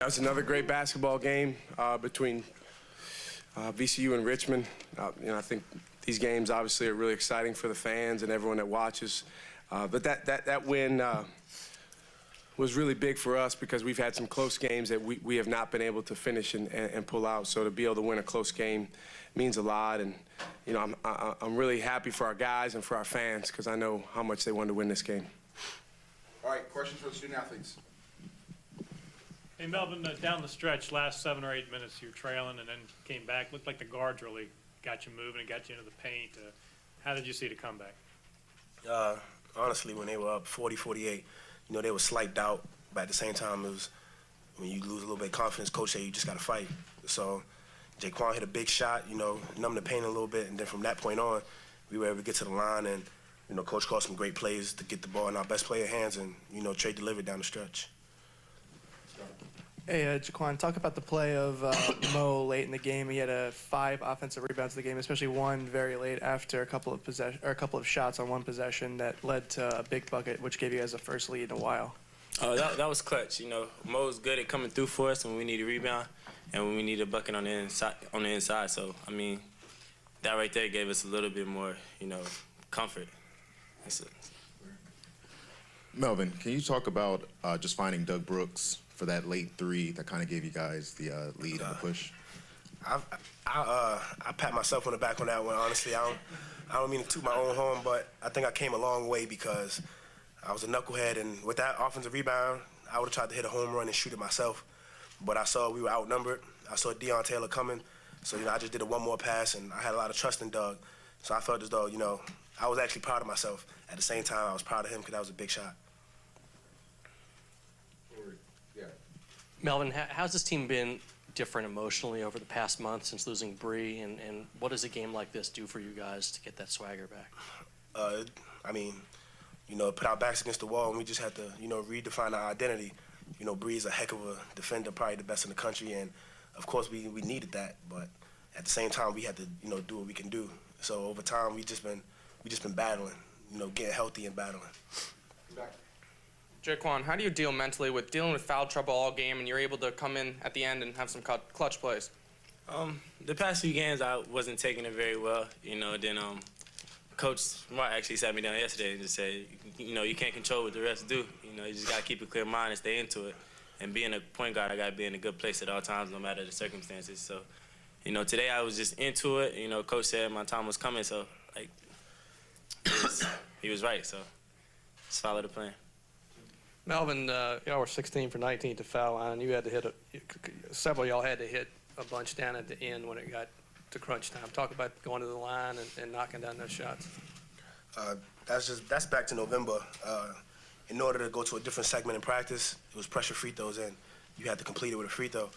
That was another great basketball game between VCU and Richmond. I think these games obviously are really exciting for the fans and everyone that watches. But that win was really big for us because we've had some close games that we have not been able to finish and pull out. So to be able to win a close game means a lot. And I'm really happy for our guys and for our fans because I know how much they wanted to win this game. All right, questions for the student athletes. Hey, Melvin, down the stretch, last 7 or 8 minutes, you were trailing and then came back. Looked like the guards really got you moving and got you into the paint. How did you see the comeback? Honestly, when they were up 40-48, they were slight doubt, but at the same time, it was when you lose a little bit of confidence, coach said you just got to fight. So Jaquan hit a big shot, numbed the pain a little bit, and then from that point on, we were able to get to the line, and coach called some great plays to get the ball in our best player hands, and Trey delivered down the stretch. Hey, Jaquan, talk about the play of Mo late in the game. He had 5 offensive rebounds in the game, especially one very late after a couple of shots on one possession that led to a big bucket, which gave you guys a first lead in a while. That was clutch. Mo's good at coming through for us when we need a rebound and when we need a bucket on the inside. So that right there gave us a little bit more, comfort. Melvin, can you talk about just finding Doug Brooks for that late 3 that kind of gave you guys the lead and the push? I pat myself on the back on that one, honestly. I don't mean to toot my own horn, but I think I came a long way because I was a knucklehead, and with that offensive rebound, I would have tried to hit a home run and shoot it myself. But I saw we were outnumbered. I saw Deion Taylor coming, so I just did one more pass, and I had a lot of trust in Doug. So I felt as though, I was actually proud of myself. At the same time, I was proud of him because that was a big shot. Melvin, how's this team been different emotionally over the past month since losing Bree, and what does a game like this do for you guys to get that swagger back? Put our backs against the wall, and we just had to, redefine our identity. Bree's a heck of a defender, probably the best in the country, and of course we needed that, but at the same time we had to, do what we can do. So over time we just been battling, getting healthy and battling. Jaquan, how do you deal mentally with dealing with foul trouble all game and you're able to come in at the end and have some clutch plays? The past few games I wasn't taking it very well, then Coach Smart actually sat me down yesterday and just said, you can't control what the refs do. You just got to keep a clear mind and stay into it. And being a point guard, I got to be in a good place at all times, no matter the circumstances. So, today I was just into it. Coach said my time was coming, so, he was right, so just follow the plan. Melvin, y'all were 16 for 19 at the foul line. You had to hit several of y'all had to hit a bunch down at the end when it got to crunch time. Talk about going to the line and knocking down those shots. That's back to November. In order to go to a different segment in practice, it was pressure free throws, and you had to complete it with a free throw.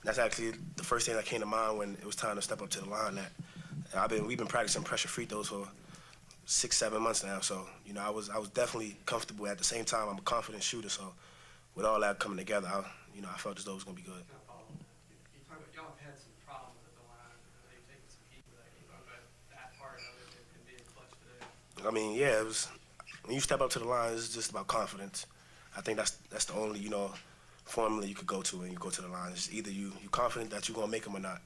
That's actually the first thing that came to mind when it was time to step up to the line. We've been practicing pressure free throws for 6-7 months now, so I was definitely comfortable. At the same time, I'm a confident shooter, so with all that coming together, I felt as though it was gonna be good. You talk about y'all have had some problems at the line. You've taken some heat with that. Can you talk about that part of it and being clutch today? Yeah, it was. When you step up to the line, it's just about confidence. I think that's the only formula you could go to when you go to the line. It's either you're confident that you're gonna make them or not.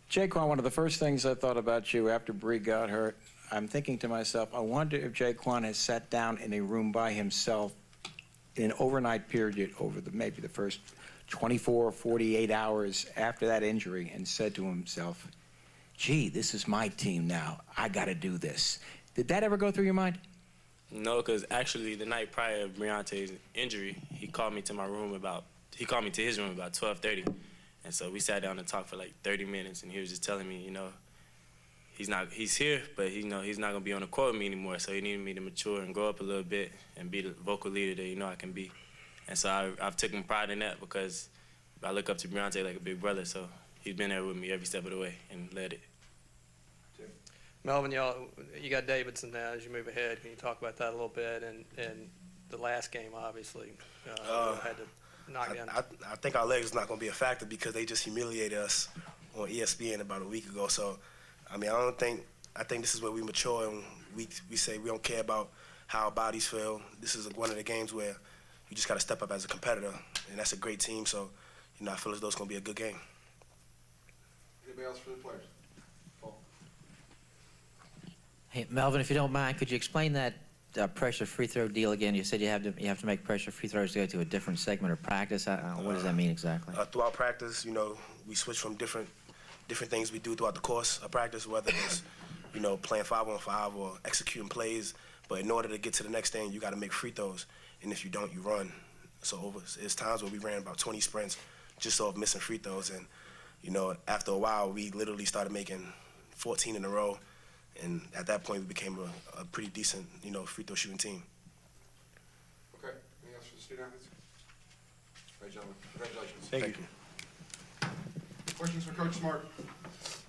Jaquan, one of the first things I thought about you after Bree got hurt, I'm thinking to myself, I wonder if Jaquan has sat down in a room by himself in an overnight period over maybe the first 24 or 48 hours after that injury and said to himself, gee, this is my team now. I got to do this. Did that ever go through your mind? No, because actually the night prior to Briante's injury, he called me to his room about 12:30. And so we sat down and talked for 30 minutes, and he was just telling me, he's here, but he's not gonna be on the court with me anymore. So he needed me to mature and grow up a little bit and be the vocal leader that I can be. And so I've taken pride in that because I look up to Briante like a big brother. So he's been there with me every step of the way and led it. Melvin, you got Davidson now as you move ahead. Can you talk about that a little bit? And the last game, obviously, had to knock down. I think our legs is not going to be a factor because they just humiliated us on ESPN about a week ago. So, I think this is where we mature and we say we don't care about how our bodies feel. This is one of the games where you just got to step up as a competitor. and that's a great team. So, I feel as though it's going to be a good game. Anybody else for the players? Paul? Hey, Melvin, if you don't mind, could you explain that pressure free throw deal again? You said you have to make pressure free throws to go to a different segment of practice. What does that mean exactly? Throughout practice, we switch from different things we do throughout the course of practice, whether it's playing 5-on-5 or executing plays. But in order to get to the next thing, you got to make free throws, and if you don't, you run. So it's times where we ran about 20 sprints just off missing free throws, and after a while, we literally started making 14 in a row. And at that point, we became a pretty decent, free throw shooting team. Okay. Anything else for the student athletes? All right, gentlemen. Congratulations. Thank you. Questions for Coach Smart?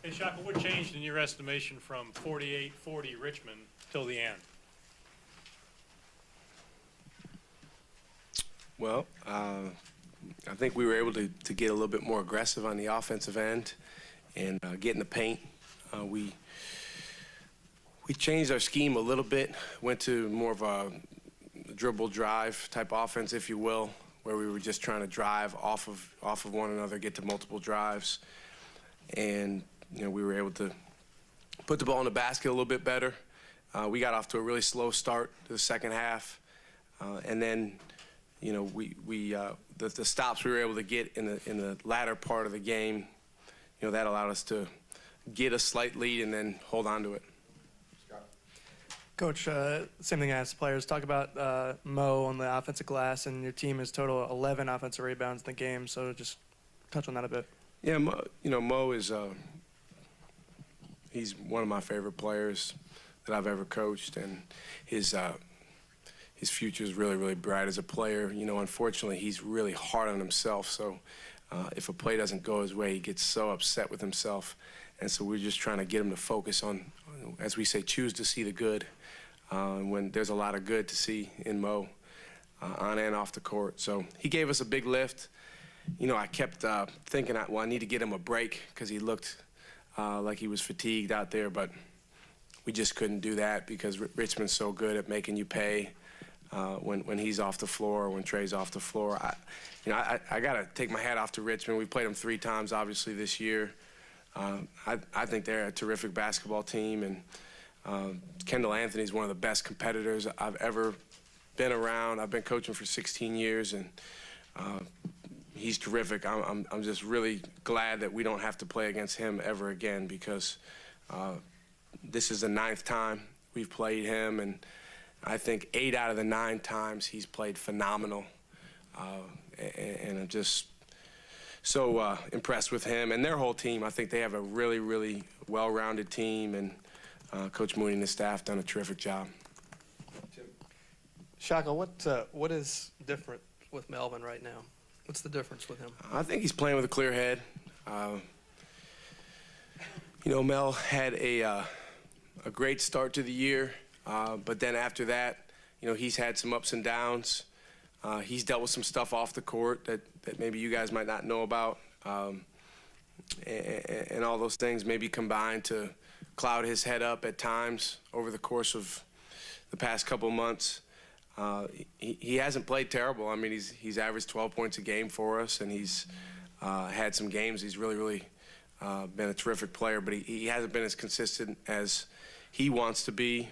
Hey, Shaka, what changed in your estimation from 48-40 Richmond till the end? Well, I think we were able to get a little bit more aggressive on the offensive end and get in the paint. We changed our scheme a little bit, went to more of a dribble drive type offense, if you will, where we were just trying to drive off of one another, get to multiple drives. And, we were able to put the ball in the basket a little bit better. We got off to a really slow start to the second half. And then, the stops we were able to get in the latter part of the game, that allowed us to get a slight lead and then hold on to it. Coach, same thing I asked the players. Talk about Mo on the offensive glass, and your team is total 11 offensive rebounds in the game. So just touch on that a bit. Yeah, Mo is he's one of my favorite players that I've ever coached, and his future is really, really bright as a player. Unfortunately, he's really hard on himself. So if a play doesn't go his way, he gets so upset with himself. And so we're just trying to get him to focus on, as we say, choose to see the good. When there's a lot of good to see in Mo, on and off the court. So he gave us a big lift. I kept thinking, I need to get him a break because he looked like he was fatigued out there, but we just couldn't do that because Richmond's so good at making you pay when he's off the floor, when Trey's off the floor. I got to take my hat off to Richmond. We played them 3 times, obviously, this year. I think they're a terrific basketball team, and Kendall Anthony's one of the best competitors I've ever been around. I've been coaching for 16 years, and he's terrific. I'm just really glad that we don't have to play against him ever again because this is the 9th time we've played him, and I think 8 out of the 9 times he's played phenomenal. And I'm just so impressed with him and their whole team. I think they have a really, really well-rounded team, and Coach Mooney and his staff done a terrific job. Shaka, what is different with Melvin right now? What's the difference with him? I think he's playing with a clear head. Mel had a great start to the year, but then after that, he's had some ups and downs. He's dealt with some stuff off the court that maybe you guys might not know about, and all those things maybe combined to cloud his head up at times over the course of the past couple months. He hasn't played terrible. I mean, he's averaged 12 points a game for us, and he's had some games. He's really, really been a terrific player, but he hasn't been as consistent as he wants to be.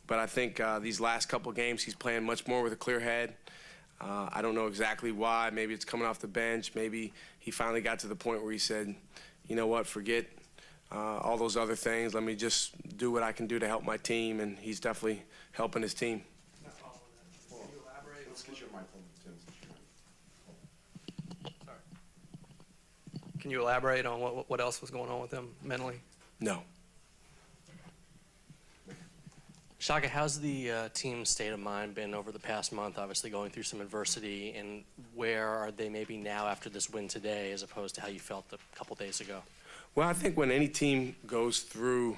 But I think these last couple games, he's playing much more with a clear head. I don't know exactly why. Maybe it's coming off the bench. Maybe he finally got to the point where he said, you know what, forget all those other things. Let me just do what I can do to help my team, and he's definitely helping his team. Let's get your mic on, Tim. Sorry. Can you elaborate on what else was going on with him mentally? No. Shaka, how's the team's state of mind been over the past month, obviously going through some adversity, and where are they maybe now after this win today as opposed to how you felt a couple days ago? Well, I think when any team goes through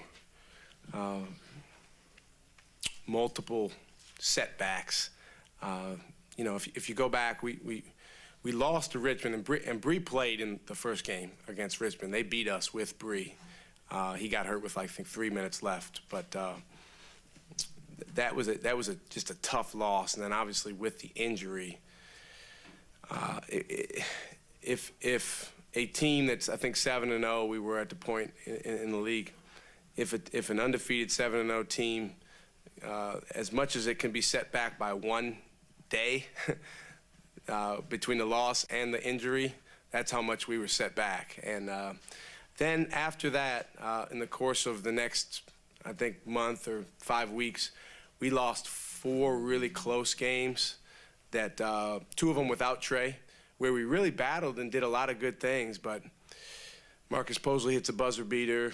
multiple setbacks, if you go back, we lost to Richmond, and Bree played in the first game against Richmond. They beat us with Bree. He got hurt with, I think, 3 minutes left, but that was just a tough loss. And then obviously with the injury, If a team that's, I think, 7-0, we were at the point in the league. If an undefeated 7-0 team, as much as it can be set back by one day between the loss and the injury, that's how much we were set back. And then after that, in the course of the next, I think, month or 5 weeks, we lost 4 really close games, that 2 of them without Trey, where we really battled and did a lot of good things. But Marcus Posley hits a buzzer beater.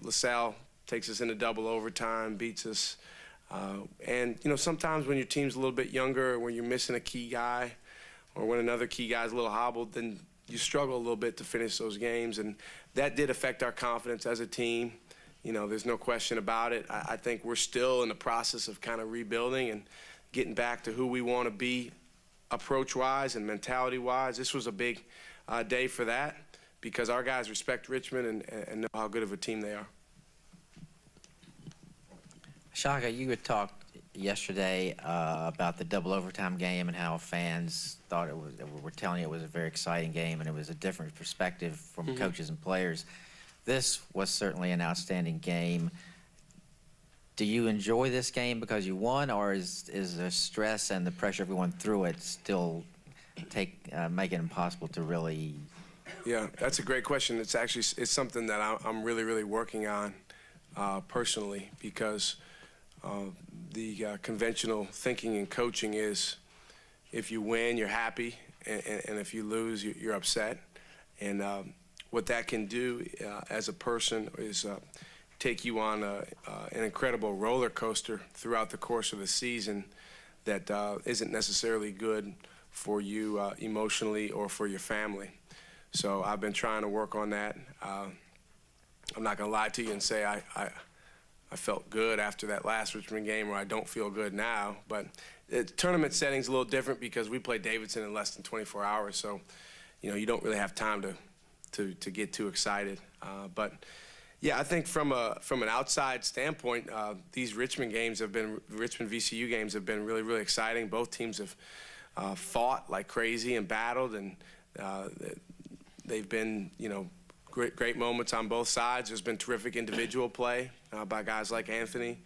LaSalle takes us into double overtime, beats us. And, you know, sometimes when your team's a little bit younger, or when you're missing a key guy, or when another key guy's a little hobbled, then you struggle a little bit to finish those games. And that did affect our confidence as a team. You know, there's no question about it. I think we're still in the process of kind of rebuilding and getting back to who we want to be approach-wise and mentality-wise. This was a big day for that, because our guys respect Richmond and know how good of a team they are. Shaka, you had talked yesterday about the double overtime game and how fans thought were telling you it was a very exciting game and it was a different perspective from coaches and players. This was certainly an outstanding game. Do you enjoy this game because you won, or is the stress and the pressure of going through it still make it impossible to really? Yeah, that's a great question. It's actually something that I'm really working on personally, because the conventional thinking in coaching is if you win, you're happy, and if you lose, you're upset. And what that can do as a person is take you on an incredible roller coaster throughout the course of the season that isn't necessarily good for you emotionally or for your family. So I've been trying to work on that. I'm not going to lie to you and say I felt good after that last Richmond game, or I don't feel good now. But the tournament setting's a little different because we played Davidson in less than 24 hours. So, you know, you don't really have time to get too excited. But yeah, I think from an outside standpoint, these Richmond VCU games have been really exciting. Both teams have fought like crazy and battled, and they've been, you know, great moments on both sides. There's been terrific individual play by guys like Anthony.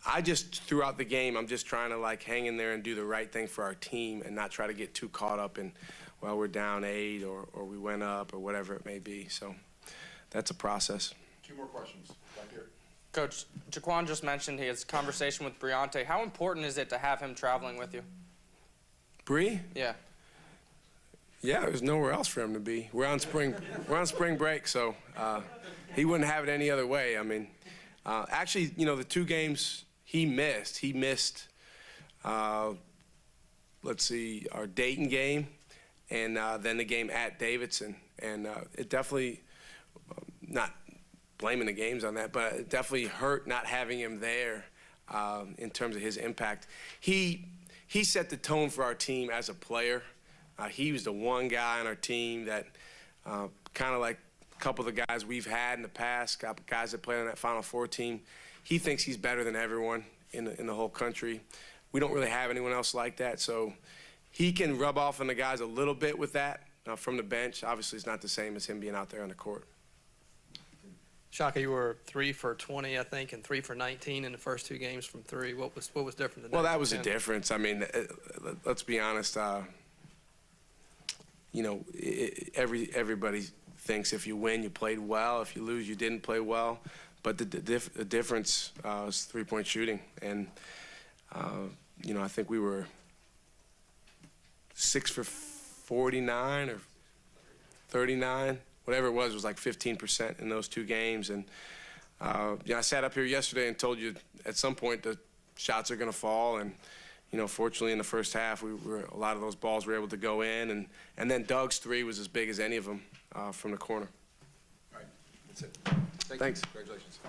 Throughout the game, I'm just trying to like hang in there and do the right thing for our team and not try to get too caught up in, well, we're down 8 or we went up or whatever it may be. So that's a process. 2 more questions. Back here. Coach, Jaquan just mentioned his conversation with Briante. How important is it to have him traveling with you? Bree? Yeah. Yeah, there's nowhere else for him to be. We're on spring break, so he wouldn't have it any other way. I mean, actually, you know, the 2 games he missed, let's see, our Dayton game and then the game at Davidson. And it definitely, not blaming the games on that, but it definitely hurt not having him there in terms of his impact. He set the tone for our team as a player. He was the one guy on our team that kind of like a couple of the guys we've had in the past, guys that played on that Final Four team. He thinks he's better than everyone in the whole country. We don't really have anyone else like that, so he can rub off on the guys a little bit with that from the bench. Obviously, it's not the same as him being out there on the court. Shaka, you were 3 for 20, I think, and 3 for 19 in the first 2 games from 3. What was different than that? Well, that was the difference. I mean, let's be honest. You know, everybody thinks if you win, you played well. If you lose, you didn't play well. But the difference was 3-point shooting. And, you know, I think we were 6 for 49 or 39. Whatever it was like 15% in those 2 games. And, you know, I sat up here yesterday and told you at some point the shots are going to fall. And, you know, fortunately in the first half, a lot of those balls were able to go in. And then Doug's 3 was as big as any of them from the corner. All right, that's it. Thanks. Congratulations.